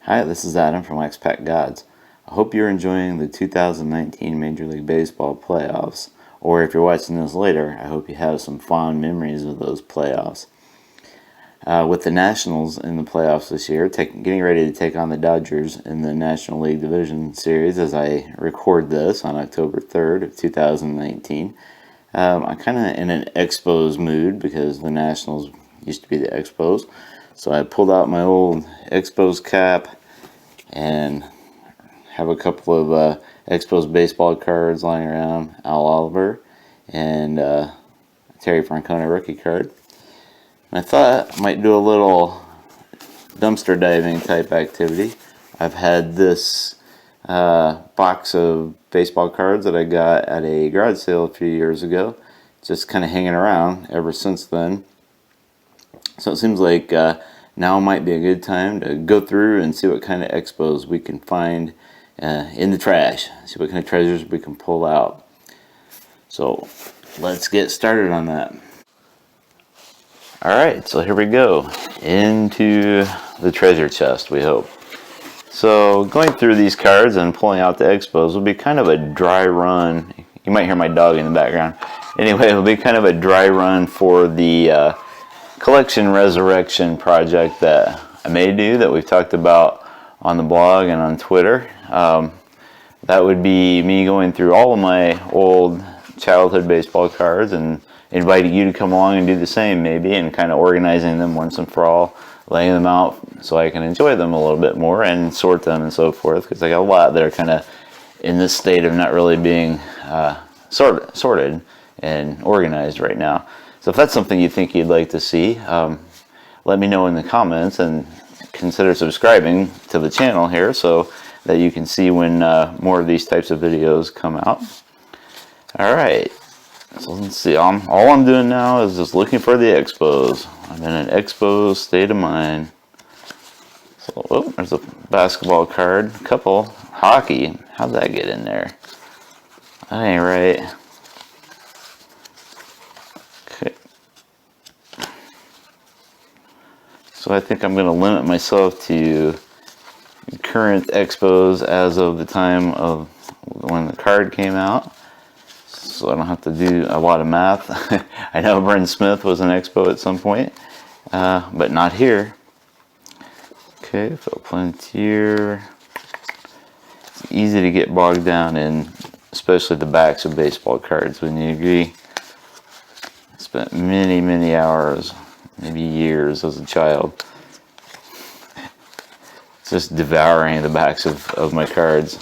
Hi, this is Adam from X-Pac Gods. I hope you're enjoying the 2019 Major League Baseball playoffs, or if you're watching this later, I hope you have some fond memories of those playoffs. With the Nationals in the playoffs this year, getting ready to take on the Dodgers in the National League Division Series as I record this on October 3rd of 2019. I'm kind of in an Expos mood because the Nationals used to be the Expos. So I pulled out my old Expos cap and have a couple of Expos baseball cards lying around, Al Oliver and Terry Francona rookie card. And I thought I might do a little dumpster diving type activity. I've had this box of baseball cards that I got at a garage sale a few years ago, just kind of hanging around ever since then. So it seems like now might be a good time to go through and see what kind of Expos we can find in the trash, see what kind of treasures we can pull out. So let's get started on that. Alright, so here we go, into the treasure chest, we hope. So going through these cards and pulling out the Expos will be kind of a dry run. You might hear my dog in the background. Anyway, it'll be kind of a dry run for the collection resurrection project that I may do, that we've talked about on the blog and on Twitter. That would be me going through all of my old childhood baseball cards and inviting you to come along and do the same maybe, and kind of organizing them once and for all, laying them out so I can enjoy them a little bit more and sort them and so forth, because I got a lot that are kind of in this state of not really being sorted and organized right now. So if that's something you think you'd like to see, let me know in the comments, and consider subscribing to the channel here so that you can see when more of these types of videos come out. Alright, so let's see, all I'm doing now is just looking for the Expos. I'm in an Expos state of mind. So, oh, there's a basketball card, a couple, hockey, how'd that get in there? That ain't right. Okay. So I think I'm going to limit myself to current Expos as of the time of when the card came out, so I don't have to do a lot of math. I know Bryn Smith was an Expo at some point, but not here. Okay, Phil Plantier. It's easy to get bogged down in, especially the backs of baseball cards, wouldn't you agree? I spent many hours, maybe years as a child, just devouring the backs of my cards.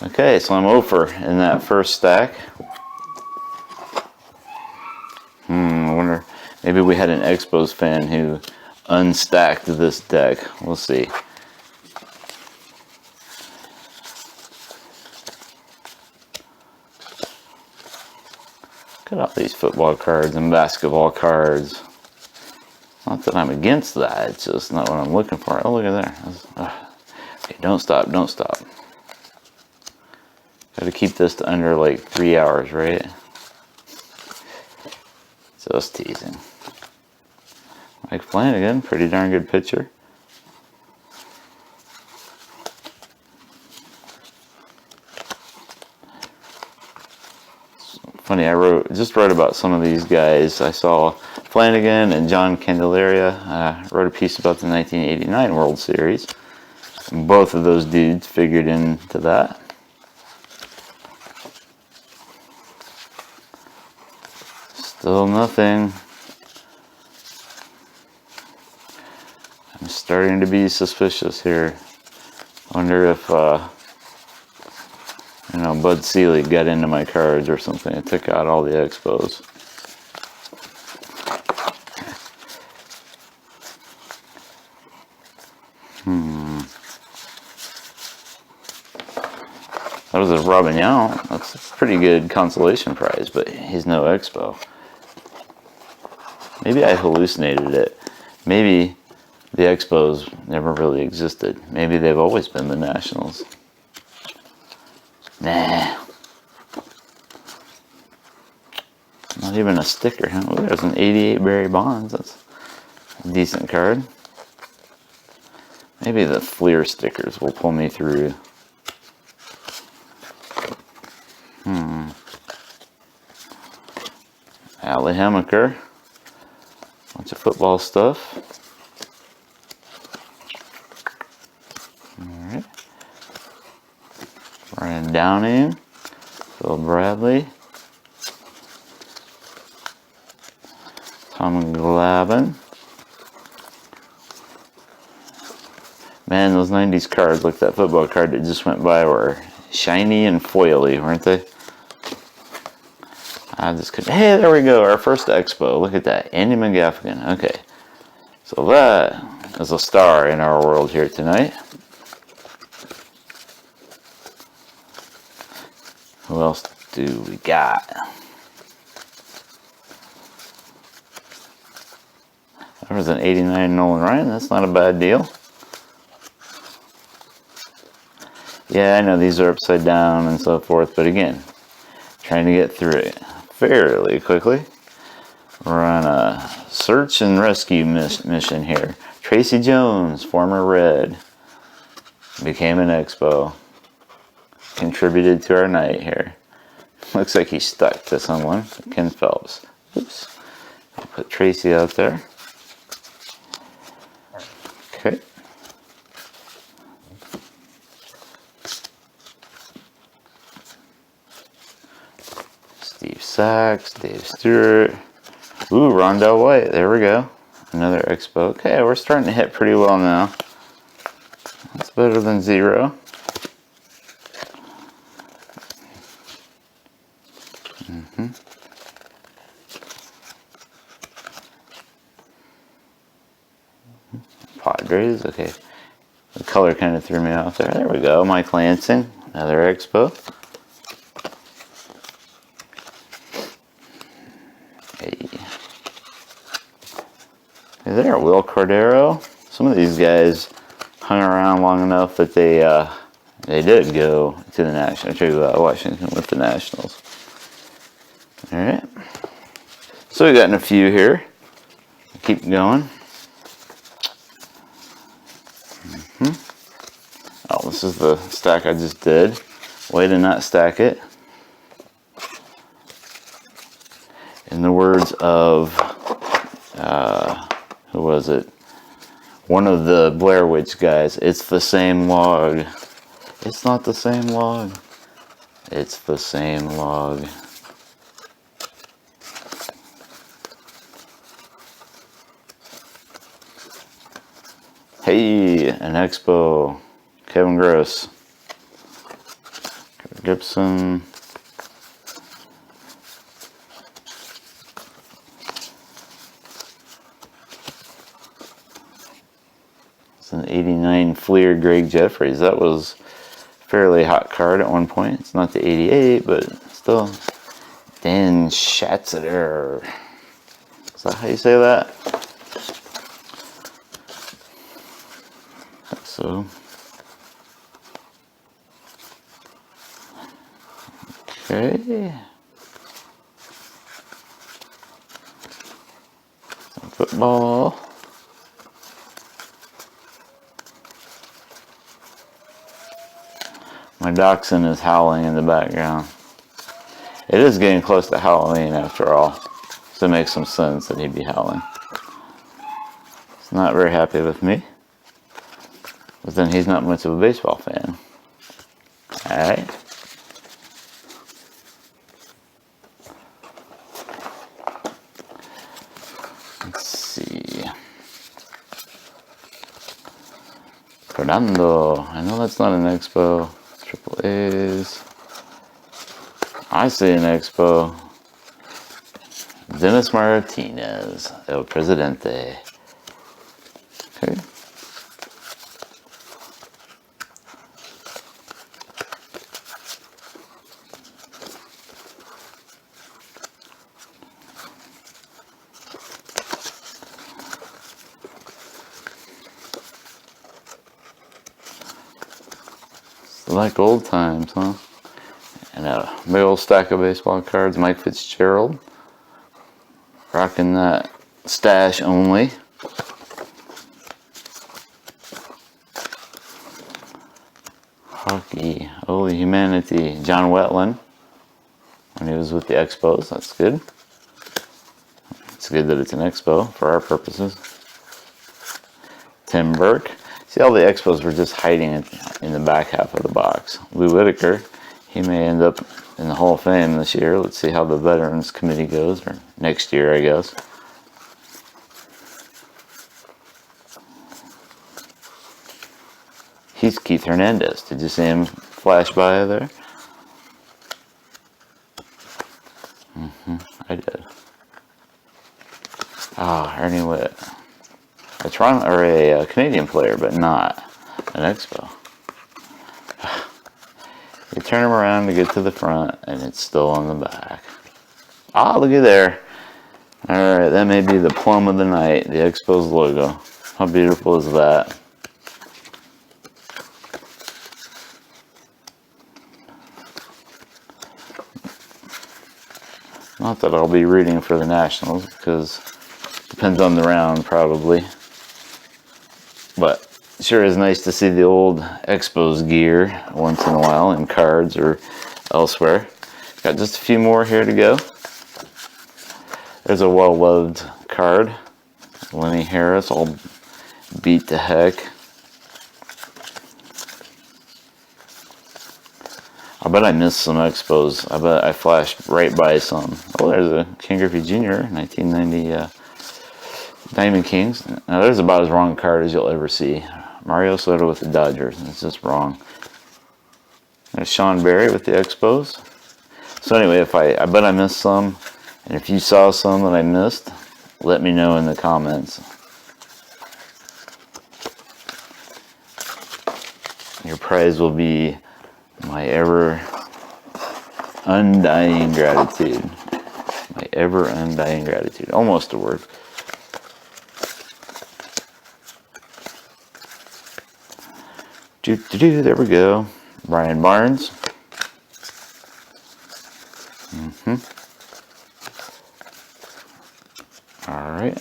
Okay, so I'm over in that first stack. I wonder, maybe we had an Expos fan who unstacked this deck. We'll see. Look at all these football cards and basketball cards. Not that I'm against that, it's just not what I'm looking for. Oh, look at there. Okay, don't stop. Gotta keep this to under like 3 hours, right? Just teasing. Mike Flanagan, pretty darn good pitcher. Funny, I just wrote about some of these guys. I saw Flanagan and John Candelaria. Wrote a piece about the 1989 World Series. Both of those dudes figured into that. Still nothing. I'm starting to be suspicious here. Wonder if Bud Selig got into my cards or something. I took out all the Expos. That was a Robin Yount. That's a pretty good consolation prize, but he's no Expo. Maybe I hallucinated it. Maybe the Expos never really existed. Maybe they've always been the Nationals. Nah. Not even a sticker, huh? Ooh, there's an 88 Barry Bonds. That's a decent card. Maybe the Fleer stickers will pull me through. Ali Hamaker. Bunch of football stuff. Alright. Ryan Downing. Phil Bradley. Tom Glavine. Man, those 90s cards, like that football card that just went by, were shiny and foily, weren't they? I just couldn't. Hey, there we go. Our first expo. Look at that. Andy McGaffigan. Okay. So that is a star in our world here tonight. Who else do we got? There was an 89 Nolan Ryan. That's not a bad deal. Yeah, I know these are upside down and so forth, but again, trying to get through it fairly quickly. We're on a search and rescue mission here. Tracy Jones, former Red, became an Expo. Contributed to our night here. Looks like he's stuck to someone. Ken Phelps. Oops. I'll put Tracy out there. Okay. Steve Sachs, Dave Stewart. Ooh, Rondell White. There we go. Another Expo. Okay, we're starting to hit pretty well now. That's better than 0. Padres. Okay. The color kind of threw me off there. There we go. Mike Lansing. Another Expo. Hey there, Will Cordero. Some of these guys hung around long enough that they did go to the National. Washington with the Nationals. All right. So we got a few here. Keep going. Oh, this is the stack I just did. Way to not stack it. In the words of, who was it? One of the Blair Witch guys. It's the same log. It's not the same log. It's the same log. Hey, an Expo. Kevin Gross. Gibson. It's an 89 Fleer Greg Jeffries. That was a fairly hot card at one point. It's not the 88, but still. Dan Schatzeder. Is that how you say that? I think so. Okay. Some football. My dachshund is howling in the background. It is getting close to Halloween after all, so it makes some sense that he'd be howling. He's not very happy with me, but then he's not much of a baseball fan. Alright. Let's see. Fernando. I know that's not an Expo. Triple A's. I see an Expo. Dennis Martinez, El Presidente. Okay. Like old times, huh? And a big old stack of baseball cards. Mike Fitzgerald. Rocking that stash only. Hockey, Holy Humanity, John Wetland, when he was with the Expos. That's good. It's good that it's an Expo for our purposes. Tim Burke. See, all the Expos were just hiding in the back half of the box. Lou Whitaker, he may end up in the Hall of Fame this year. Let's see how the Veterans Committee goes, or next year, I guess. He's Keith Hernandez. Did you see him flash by there? I did. Ernie Witt. A Toronto or a Canadian player, but not an Expo. You turn him around to get to the front, and it's still on the back. Look at there. All right, that may be the plum of the night, the Expos logo. How beautiful is that? Not that I'll be rooting for the Nationals, because it depends on the round, probably. But sure is nice to see the old Expos gear once in a while in cards or elsewhere. Got just a few more here to go. There's a well-loved card. Lenny Harris, all beat to heck. I bet I missed some Expos. I bet I flashed right by some. Oh, there's a Ken Griffey Jr. 1990 Diamond Kings. Now, there's about as wrong a card as you'll ever see. Mario Soto with the Dodgers. It's just wrong. There's Sean Barry with the Expos. So anyway, I bet I missed some. And if you saw some that I missed, let me know in the comments. Your prize will be my ever undying gratitude. My ever undying gratitude. Almost a word. There we go. Brian Barnes. Alright.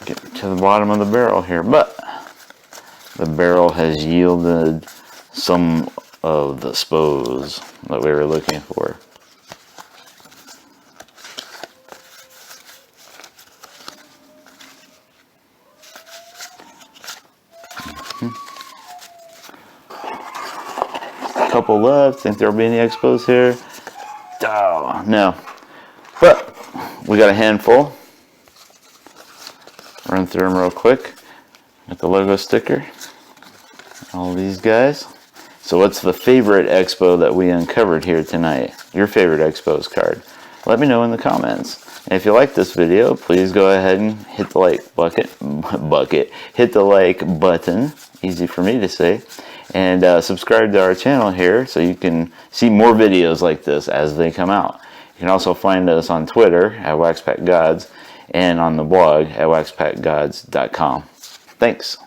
Get to the bottom of the barrel here, but the barrel has yielded some of the Spos that we were looking for. Couple left. Think there'll be any Expos here? Oh, no. But we got a handful. Run through them real quick. Got the logo sticker. All these guys. So what's the favorite Expo that we uncovered here tonight? Your favorite Expos card? Let me know in the comments. And if you like this video, please go ahead and hit the like hit the like button. Easy for me to say. And subscribe to our channel here so you can see more videos like this as they come out. You can also find us on Twitter at WaxPackGods and on the blog at waxpackgods.com. Thanks.